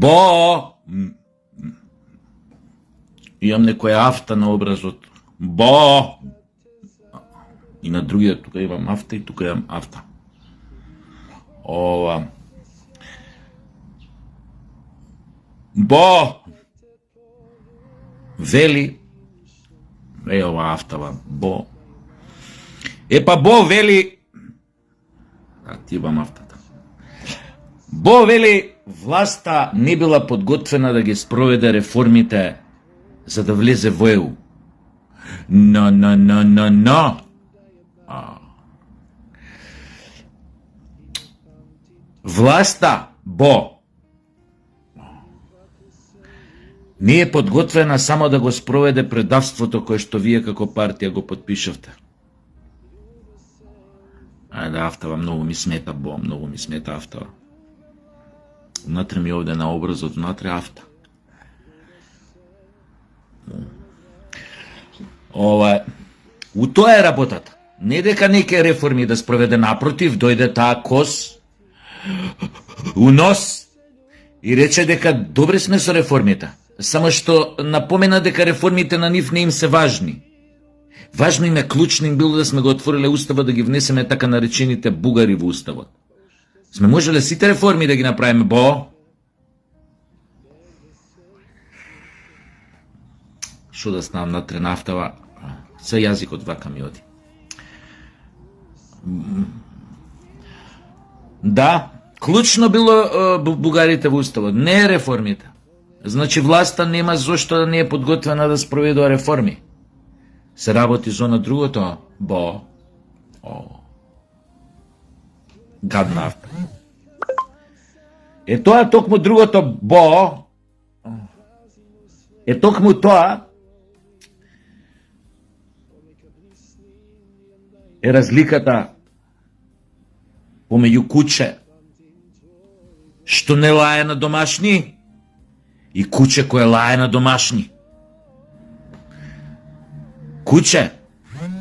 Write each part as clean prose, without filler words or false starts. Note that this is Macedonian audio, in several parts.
Бо! Имам некоја афта на образот. Бо! И на другиот тука имам афта и тука имам афта. Ова. Бо! Вели. Ова афтава. Бо. Епа Бо вели. Ти имам афтата. Бо вели, власта не била подготвена да ги спроведе реформите за да влезе во ЕУ. Но. Власта, Бо, не е подготвена само да го спроведе предавството кое што вие како партија го подпишавте. Да, афтава, многу ми смета, Бо, многу ми смета афтава. Внатре ми овде на образот, внатре афта. У тоа е работата. Не дека неке реформи да спроведе, напротив, дојде таа кос у нос и рече дека добре сме со реформите. Само што напомена дека реформите на нив не им се важни. Важно им е, клучно им било да сме го отвориле уставот, да ги внесеме така наречените бугари во уставот. Сме можеле сите реформи да ги направиме, Бо. Шо да ставам натре нафтава? Се јазикот вака ми оди. Да, клучно било бугарите во уставот, не реформите. Значи власта нема зошто да не е подготвена да спроведува реформи. Се работи за на другото, Бо. Гадна авто. Е тоа токму другото, Бо. Е токму тоа е разликата помеѓу куче што не лае на домашни и куче кое лае на домашни. Куче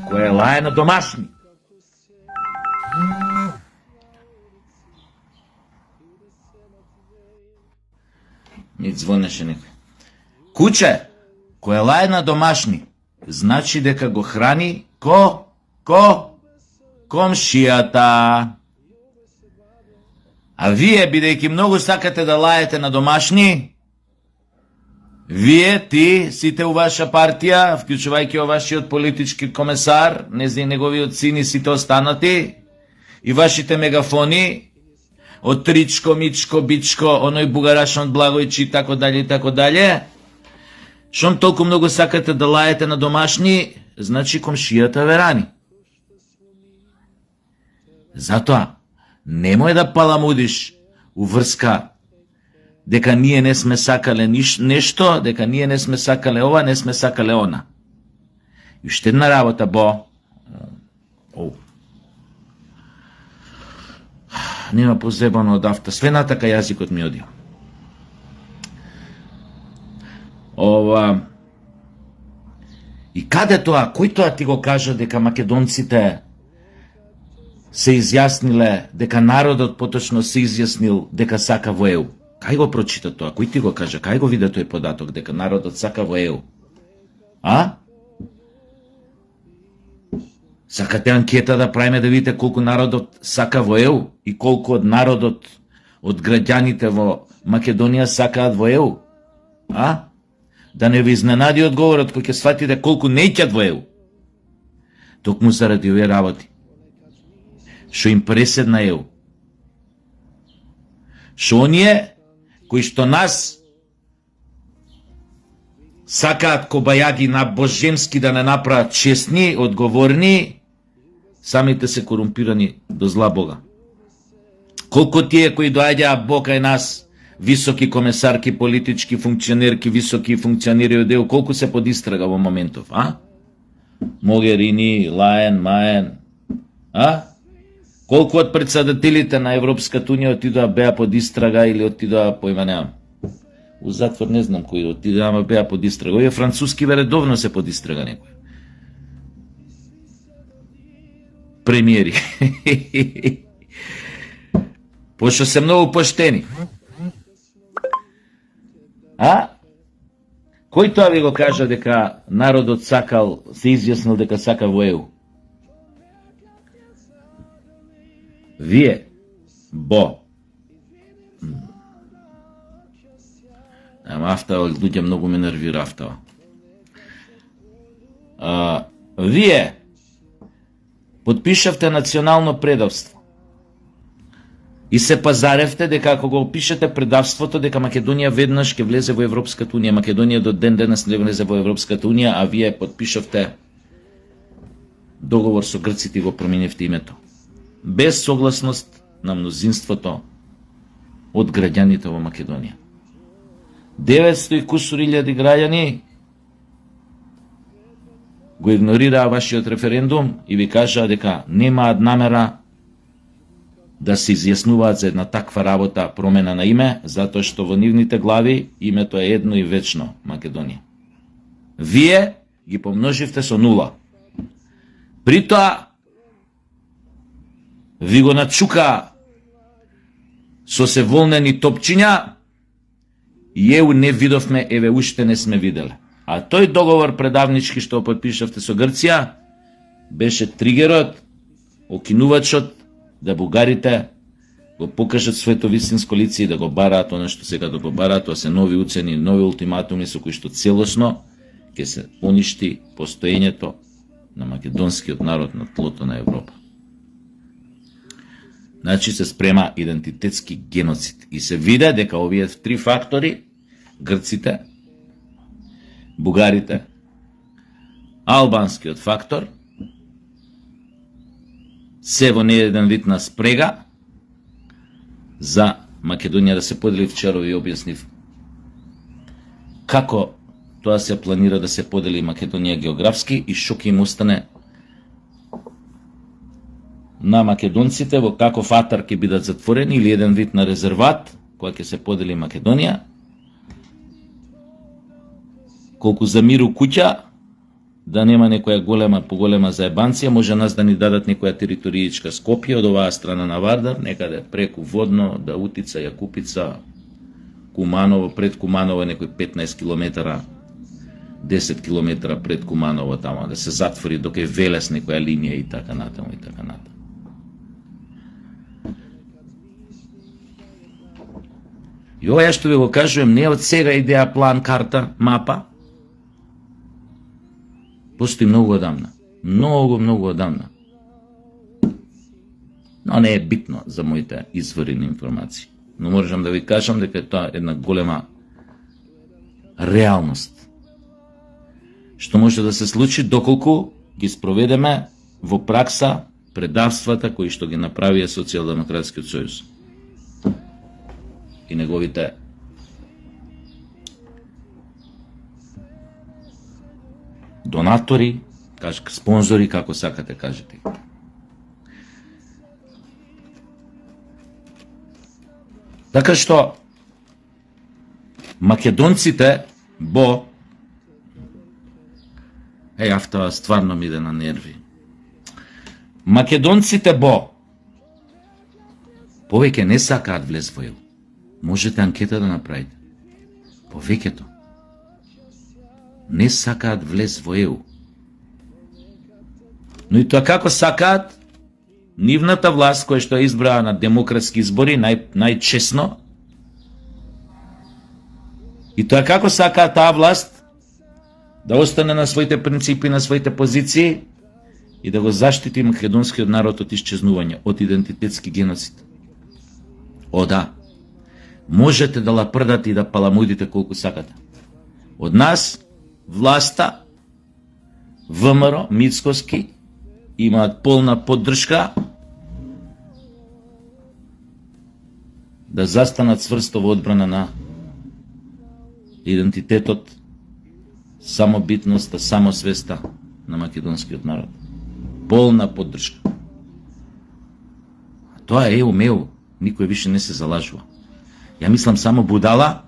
кое лае на домашни. Ми звонеше некој. Куче кое лае на домашни значи дека го храни комшијата. А вие, бидејќи многу сакате да лаете на домашни, вие, ти, сите у ваша партија, вклучувајќи о вашиот политички комесар, неговиот сини, сите останати, и вашите мегафони, од Тричко, Мичко, Бичко, оној бугарашон Благојчи, тако дале, шом толку многу сакате да лаете на домашни, значи комшијата ве рани. Затоа, немој да паламудиш уврска дека ние не сме сакале нешто, дека ние не сме сакале ова, не сме сакале она. И уште една работа, Бо. Нема позебано од авто. Све натака јазикот ми оди. И каде тоа? Кој тоа ти го кажа дека македонците се изјасниле, дека народот поточно се изјаснил дека сака во ЕУ? Кај го прочита тоа? Кој ти го кажа? Кај го виде тој податок дека народот сака во ЕУ? Сакате анкета да правиме да видите колку народот сака во ЕУ и колку од народот, од граѓаните во Македонија сакаат во ЕУ? Да не ви изненади одговорот кој ќе сватите колку неќат во ЕУ. Токму заради овие работи. Шо им преседна ЕУ. Шо оние кои што нас сакаат кобајаги на божемски да не направат честни, одговорни, самите се корумпирани до зла Бога. Колку тие кои доаѓаа кај нас, високи комесарки, политички функционерки, високи функционери од ЕУ, колку се под истрага во моментов, Могерини, Лаен, Маен, Колку од председателите на Европската Унија отидоа беа под истрага или отидоа, појма немам. У затвор не знам кои отидоа, ама беа под истрага. Овие француски редовно се под истрага некој. Премиери. Пошто се многу поштени. А? Кој тоа ви го кажа дека народот сакал, се изјаснил дека сака во ЕУ? Вие, Бо. Афтава, луѓе многу ме нервира Афтава. Вие подпишавте национално предавство и се пазаревте дека ако го опишете предавството дека Македонија веднаш ќе влезе во Европската унија. Македонија до ден денес не влезе во Европската унија, а вие подпишавте договор со грците и го променивте името. Без согласност на мнозинството од граѓаните во Македонија. 900 и кусур илјади граѓани го игнорираа вашиот референдум и ви кажаа дека немаат намера да се изјаснуваат за една таква работа, промена на име, затоа што во нивните глави името е едно и вечно Македонија. Вие ги помноживте со нула. При тоа ви го начука со се волнени топчиња и еу не видовме, еве уште не сме виделе. А тој договор предавнички што подпишавте со Грција беше тригерот, окинувачот да бугарите го покажат своето вистинско лице и да го бараат оно што сега да го бараат, тоа се нови уцени, нови ултиматуми со кои што целосно ќе се поништи постоењето на македонскиот народ на тлото на Европа. Значи се спрема идентитетски геноцид и се виде дека овие три фактори, грците, бугарите, албанскиот фактор, се во не еден вид на спрега за Македонија да се подели. Вчера ви објаснив како тоа се планира да се подели Македонија географски и што ќе им остане на македонците, во каков атар ќе бидат затворени или еден вид на резерват која ќе се подели Македонија. Колку за мир у куќа, да нема некоја поголема заебанција, може нас да ни дадат некоја територијичка Скопје од оваа страна на Вардар, некаде преку Водно, Даутица, Јакупица, Куманово, пред Куманово некој 15 километара, 10 километра пред Куманово тамо, да се затвори док е Велес некоја линија и така натаму и така натаму. И ова што ви го кажувам не од сега идеја, план, карта, мапа. Постои многу одамна. Многу одамна. Но не е битно за моите извори на информации. Но можам да ви кажам дека тоа е една голема реалност. Што може да се случи доколку ги спроведеме во пракса предавствата кои што ги направија Социјалдемократскиот сојуз и неговите донатори, спонзори, како сакате кажете. Така што македонците Бо автова стварно ми иде на нерви. Македонците Бо повеќе не сакаат влез во ЕУ. Можете анкета да направите. Повеќето не сакаат влез во ЕУ. Но и тоа како сакаат, нивната власт која што е избраа на демократски избори најчесно, и тоа како сакаат таа власт да остане на своите принципи, на своите позиции и да го заштити македонскиот народ од исчезнување, од идентитетски геноцид. О да, можете да лапрдате и да паламудите колку сакате. Од нас власта, ВМРО, Мицкоски имаат полна поддршка да застанат цврсто во одбрана на идентитетот, самобитноста, самосвеста на македонскиот народ. Полна поддршка. Тоа е умео, никој више не се залажува. Ја мислам само будала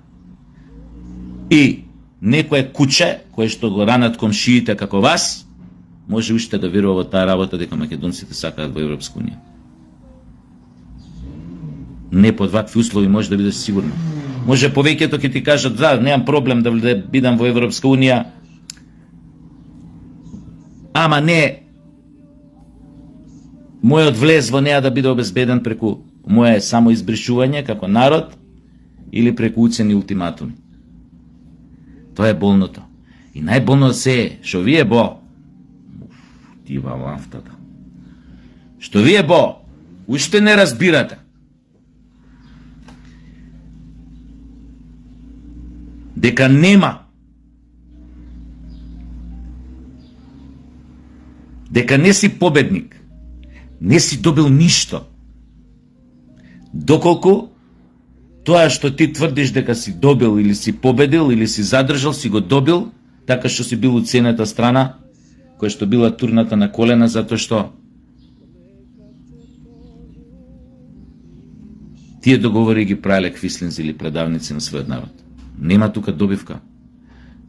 и некое куче кое што го ранат комшиите како вас, може уште да верува во таа работа дека македонците сакаат во Европска унија. Не под вакви услови може да бидеш сигурно. Може повеќето ќе ти кажат, да, немам проблем да бидам во Европска Унија, ама не, мојот влез во неа да биде обезбеден преку моје самоизбришување како народ или преку уцени ултиматуми. Тоа е болното. И најболно се е, што вие бо, тива лафтата, што вие бо, уште не разбирате. Дека нема, дека не си победник, не си добил ништо, доколку тоа што ти тврдиш дека си добил или си победил или си задржал, си го добил, така што си бил уценета страна, која што била турната на колена, затоа што тие договори ги правеле квислинзи или предавници на својот народ. Нема тука добивка.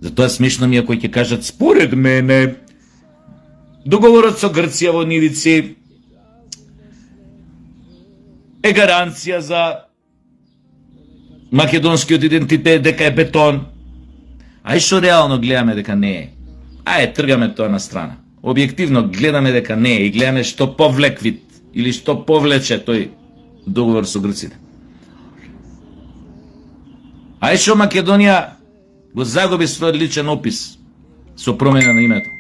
Затоа смешно ми е кои ќе кажат, според мене, договорот со Грција во нивици е гаранција за македонскиот идентитет, дека е бетон. Ај што реално гледаме дека не е. Ај тргаме тоа на страна. Објективно гледаме дека не е и гледаме што повлеквит или што повлече тој договор со грците. Ај што Македонија го загуби својот личен опис со промена на името.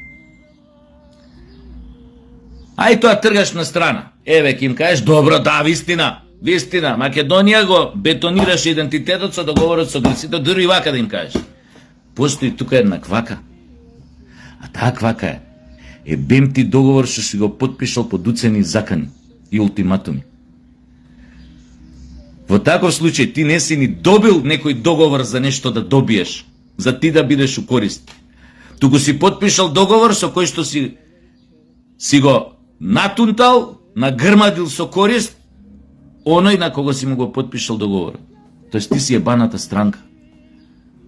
Ај тоа тргаш на страна. Еве ќе им кажеш, добро, да, вистина, Македонија го бетонираше идентитетот со договорот со грците, дури и вака да им кажеш. Постои тука една квака. А таа квака е бемти договор што си го потпишал под уцени закани и ултиматуми. Во таков случај ти не си ни добил некој договор за нешто да добиеш, за ти да бидеш у корист. Туку си потпишал договор со кој што си го натунтал, нагрмадил со корист оној на кого си му го потпишал договор. Тоест ти си ебаната странка.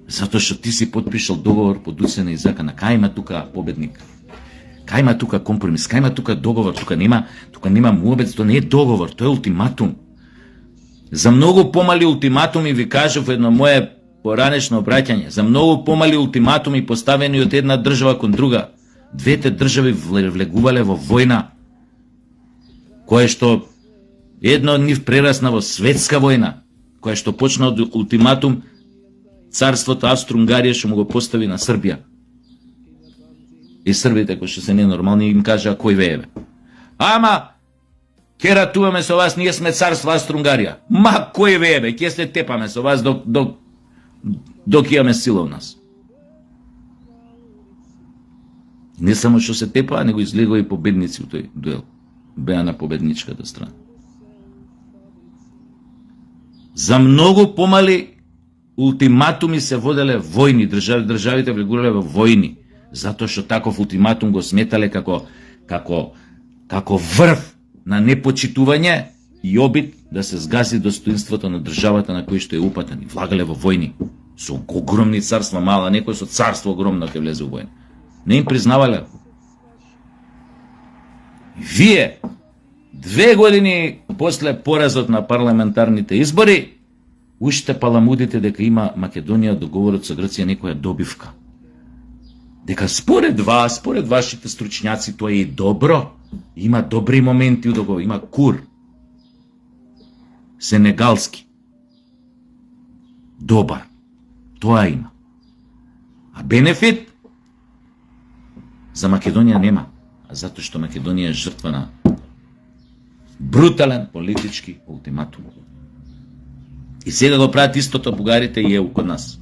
Затоа што ти си потпишал договор под уцена и закана. Кај има тука победник? Кај има тука компромис? Кај има тука договор? Тука нема муабет, тоа не е договор, тоа е ултиматум. За многу помали ултиматуми ви кажав едно мое поранешно обраќање, за многу помали ултиматуми поставени од една држава кон друга. Двете држави влегувале во војна, кое што едно од нив прерасна во светска војна, која што почна од ултиматум царството Австро-Унгарија што му го постави на Србија. И србите, кои што се ненормални, им кажа, кој вееве? Ама, ќе ратуваме со вас, ние сме царство Австро-Унгарија. Ма, кој вееве? Ќе се тепаме со вас док имаме сила у нас. Не само што се тепаа, него излегува и победници у тој дуел. Беа на победничката страна. За многу помали ултиматуми се воделе војни, државите влегувале во војни, затоа што таков ултиматум го сметале како врв на непочитување и обид да се згази достоинството на државата на кој што е упатен. И влагале во војни со огромни царства, мала, некој со царство огромно ќе влезе во војна. Не им признавале. Вие 2 години после поразот на парламентарните избори уште паламудите дека има Македонија договорот со Грција некоја добивка. Дека според вас, според вашите стручњаци, тоа е и добро. Има добри моменти у договор, има кур. Сенегалски. Добар. Тоа има. А бенефит за Македонија нема. А затоа што Македонија е жртва на брутален политички ултиматум. И сега го прават истото бугарите и ЕУ код нас.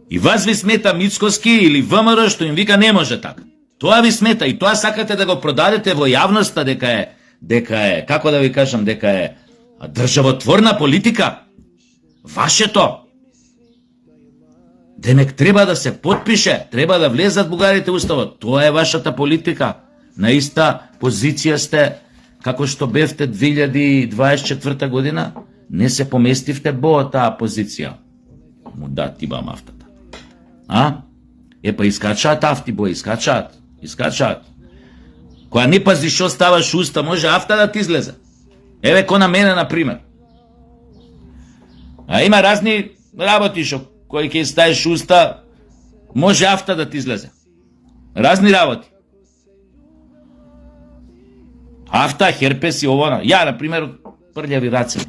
И вас ви смета Мицкоски или ВМРО што им вика не може така. Тоа ви смета и тоа сакате да го продадете во јавноста дека е, како да ви кажам, дека е државотворна политика. Вашето. Демек треба да се потпише, треба да влезат бугарите во уставот. Тоа е вашата политика. На иста позиција сте како што бевте 2024 година, не се поместивте во таа позиција. Му да ти ба мафтата. Па искачаат афти бо, искачаат. Која не пази што ставаш уста, може афта да ти излезе. Еве ко на мене, например. А има разни работи што кои ќе ставиш уста, може авта да ти излезе. Разни работи. Авта, херпес и овона. Ја, например, прљави раце.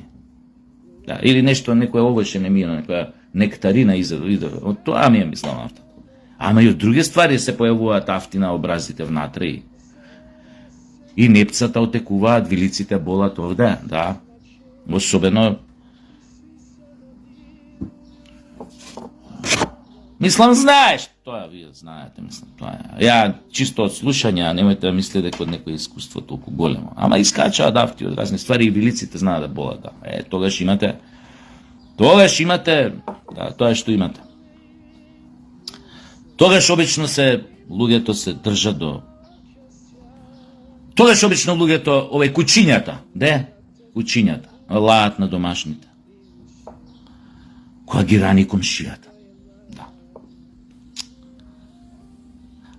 Да, или нешто, некоја овоше не мина, некоја нектарина иде. Од тоа ми е мислам авта. Ама и од други ствари се појавуваат авти на образите внатре. И непцата отекуваат, вилиците болат овде, да. Особено мислам, знаеш, тоа вие знаете, мислам, тоа е. Ја чисто од слушање, немојте да мислите дека од некој искуство толку големо. Ама искачаат авти од разни ствари и вилиците знаат да болат, да. Тогаш имате, да, тоа што имате. Тогаш обично луѓето се држат до... Тогаш обично луѓето, кучињата, кучињата, лаат на домашните. Која ги рани комшијата.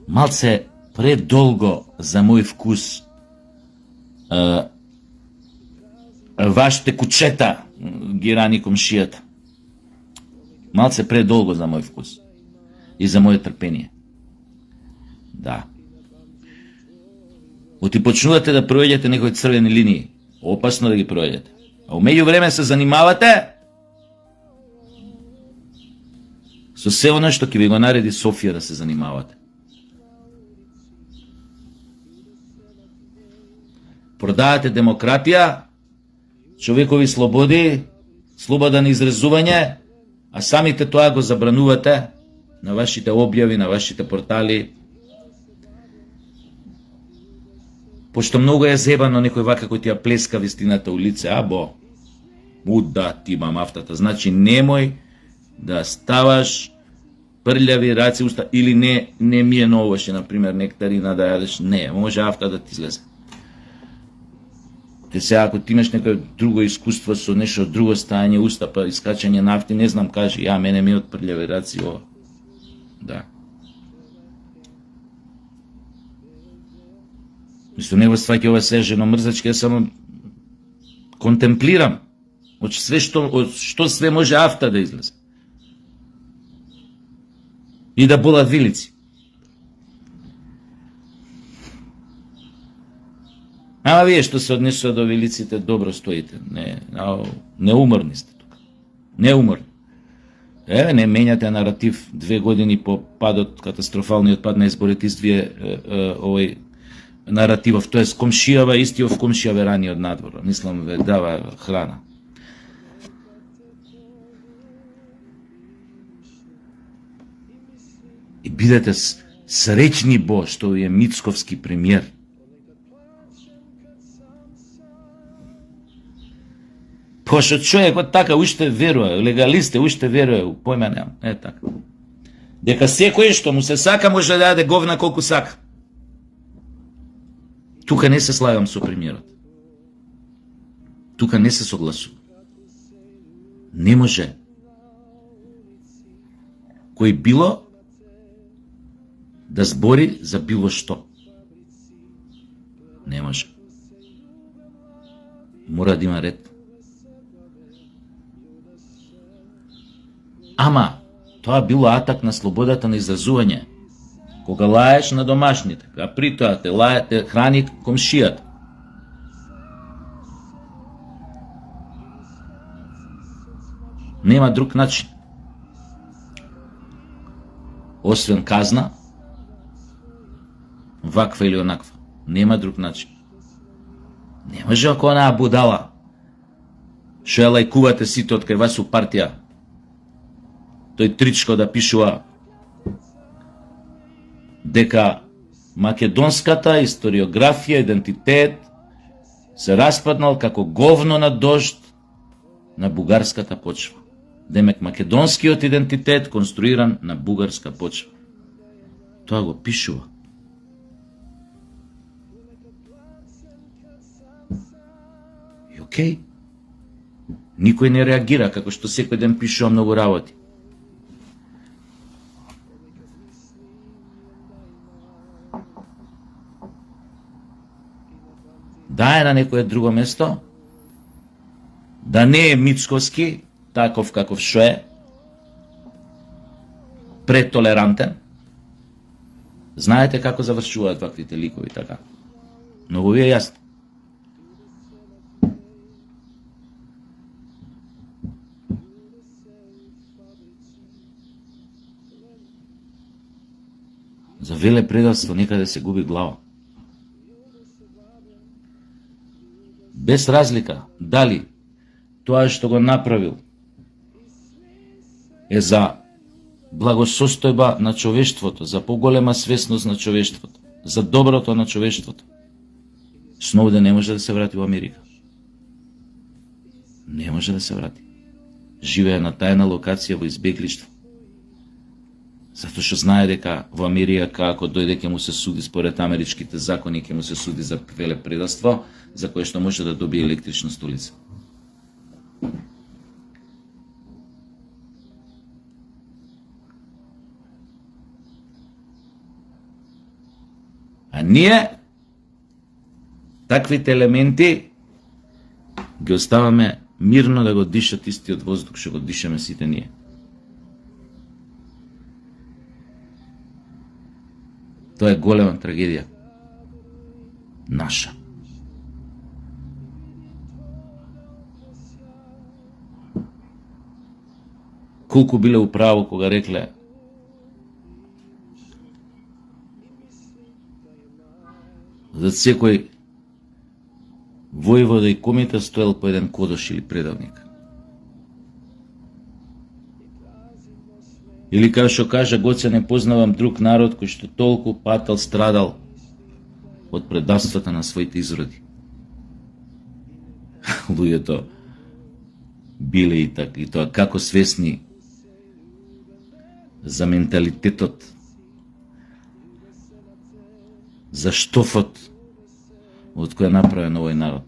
Малце предолго за мој вкус вашите кучета ги рани комшијата. Малце предолго за мој вкус и за моје трпение. Да. Оти почнувате да пројдете некои црвени линии. Опасно да ги пројдете. А умеѓу време се занимавате со се оно што ќе ви го нареди Софија да се занимавате. Продавате демократија, човекови слободи, слобода на изразување, а самите тоа го забранувате на вашите објави, на вашите портали. Пошто многу е зебано некој вака кој ти ја плеска вистината у лице, да, ти имам автата. Значи, немој да ставаш прљави раце уста, или не ми е новоше, например, нектарина да јадеш, не, може авта да ти излезе. Те сега, ако ти имаш некој друго искуство со нешто друго стајање уста, па искачање нафти, не знам, кажи, мене ми од прљави раци, да. Мисто него сваќа ова се женомрзачки, само контемплирам од што све може авта да излезе. И да болат вилици. Ама вие што се однесува до вилиците, добро стоите. Неуморни сте тука. Неуморни. Не менјате наратив 2 години по падот, катастрофалниот пад на изборите, вие овој наративов, тоа е комшијава, истиот комшијаве рани од надвор. Мислам, ве дава храна. И бидете среќни што е Мицковски премиер. Пошто човекот така уште верува, легалисте уште верува, појма немам, така. Дека секој што му се сака може да јаде говна колку сака. Тука не се слагам со премиерот. Тука не се согласувам. Не може кој било да збори за било што. Не може. Мора да има ред. Ама, тоа било атак на слободата на изразување. Кога лаеш на домашните, а при тоа те храни комшијата. Нема друг начин. Освен казна, ваква или онаква. Нема друг начин. Не може ако онаа будала, што ја лајкувате сите од кај вас у партија, тој Тричко да пишува дека македонската историографија, идентитет се распаднал како говно на дожд на бугарската почва. Демек македонскиот идентитет конструиран на бугарска почва. Тоа го пишува. И окей. Никој не реагира, како што секој ден пишува многу работи. Да е на некое друго место, да не е Мицковски, таков каков што е, претолерантен. Знаете како завршуваат ваквите ликови, така? Многу ви е јасно. За велепредавство некаде се губи глава. Без разлика дали тоа што го направил е за благосостојба на човештвото, за поголема свесност на човештвото, за доброто на човештвото. Сноуден не може да се врати во Америка. Не може да се врати. Живее на тајна локација во избеглиштво. Затоа што знае дека во Америка, ако дојде ќе му се суди според америчките закони, ќе му се суди за велепредавство, за кое што може да добие електрична столица. А ние таквите елементи ги оставаме мирно да го дишат истиот воздух што го дишаме сите ние. Тоа е голема трагедија. Наша. Колку биле управо кога рекле за секој војвода и комита стоел по еден кодош или предавник. Или како што кажа Гоце, не познавам друг народ кој што толку патал, страдал од предавствата на своите изроди. Луѓето биле и тоа како свесни за менталитетот, за штофот од кој е направен овој народ.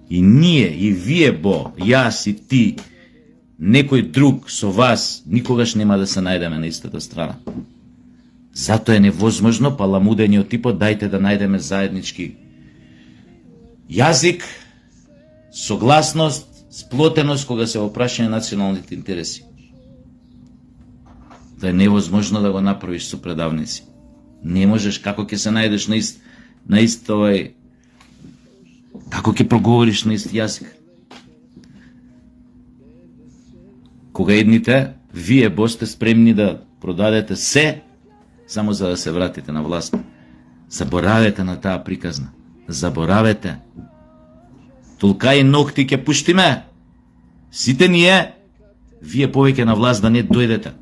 И ние, и вие, Бо, јас и ти, некој друг со вас, никогаш нема да се најдеме на истата страна. Затоа е невозможно паламудениот типот, дајте да најдеме заеднички јазик, согласност, сплотеност кога се во прашање националните интереси. Да е невозможно да го направиш со предавници. Не можеш, како ќе се најдеш на ист овој, како ќе проговориш на ист јазик. Кога едните, вие Бо сте спремни да продадете се, само за да се вратите на власт. Заборавете на таа приказна. Заборавете. Толка и ногти ќе пуштиме. Сите ние, вие повеќе на власт да не дојдете.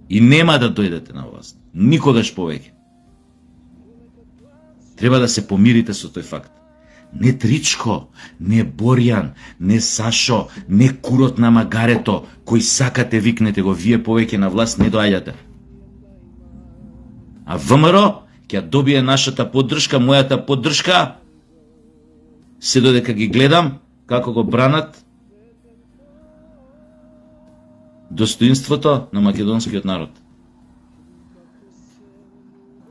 И нема да дојдете на власт. Никогаш повеќе. Треба да се помирите со тој факт. Не Тричко, не Борјан, не Сашо, не курот на магарето, кој сакате викнете го, вие повеќе на власт не доаѓате. А ВМРО ќе добие нашата поддршка, мојата поддршка, се додека ги гледам како го бранат достоинството на македонскиот народ.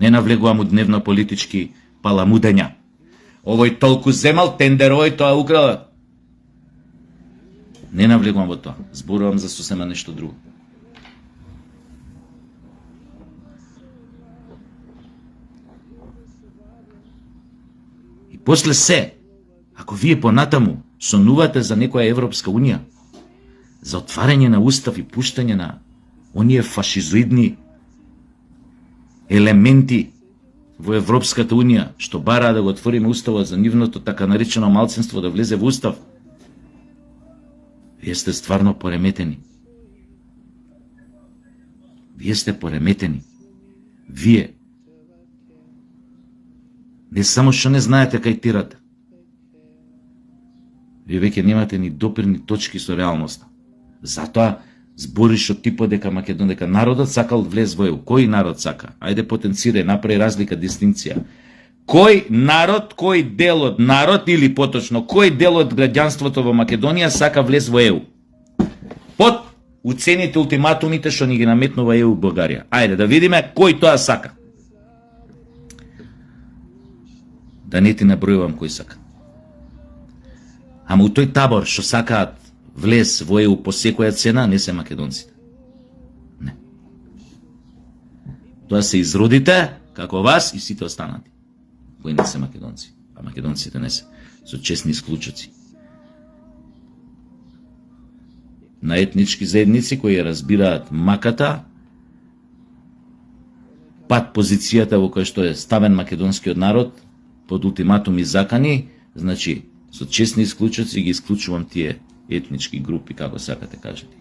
Не навлегувам у дневно политички паламудења. Овој толку земал, тендер овој тоа украла. Не навлегувам во тоа. Зборувам за сосема нешто друго. И после се, ако вие понатаму сонувате за некоја Европска Унија, за отварање на устав и пуштање на оние фашизоидни елементи во Европската Унија, што бараа да го отвориме уставот за нивното така наречено малцинство да влезе во устав, вие сте стварно пореметени. Вие сте пореметени. Вие не само што не знаете кај тирате, вие веќе немате ни допирни точки со реалноста. Затоа збориш од типот дека Македон, дека народот сакал влез во ЕУ. Кој народ сака? Ајде потенцирај, направи разлика, дистинција. Кој народ, кој дел од народ или поточно кој дел од граѓанството во Македонија сака влез во ЕУ? Под уцените ултиматумите што ни ги наметнува ЕУ Бугарија. Ајде да видиме кој тоа сака. Да не ти набројувам кој сака. Ама у тој табор што сакаат влез во ЕУ по секоја цена, не се македонците. Не. Тоа се изродите, како вас и сите останати, кои не се македонци. А македонците не се, со честни исклучоци. На етнички заедници кои ја разбираат маката, пат позицијата во која што е ставен македонскиот народ, под ултиматум и закани, значи, со честни исклучоци ги исклучувам тие етнички групи, како сакате кажете.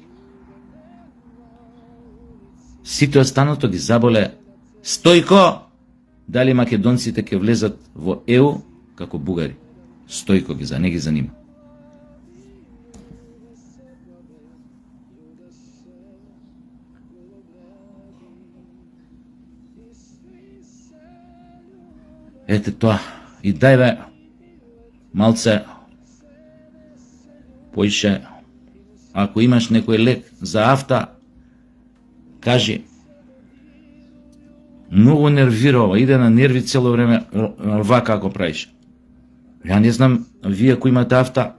Сите останато ги заболе Стојко, дали македонците ќе влезат во ЕУ како бугари. Стојко не ги занима. Ете тоа. И дајве малце поише. Ако имаш некој лек за афта, кажи. Многу нервирава, иде на нерви цело време, вака ако правиш. Ја не знам, вие кои имате афта,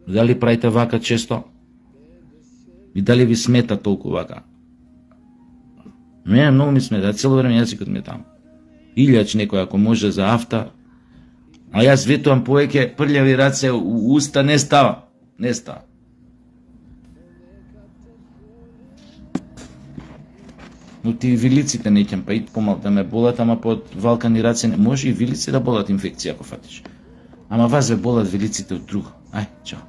дали правите вака често? И дали ви смета толку вака? Мене многу ми смета, цело време јазикот ми е таму. Илјач некој ако може за афта, а јас ветувам повеќе прљави раце у уста не става. Не става. Но ти вилиците не ќе, па и помал да ме болат, ама под валкани раце не може и вилици да болат инфекција ако фатиш. Ама вас ве болат вилиците од друго. Ај, чао.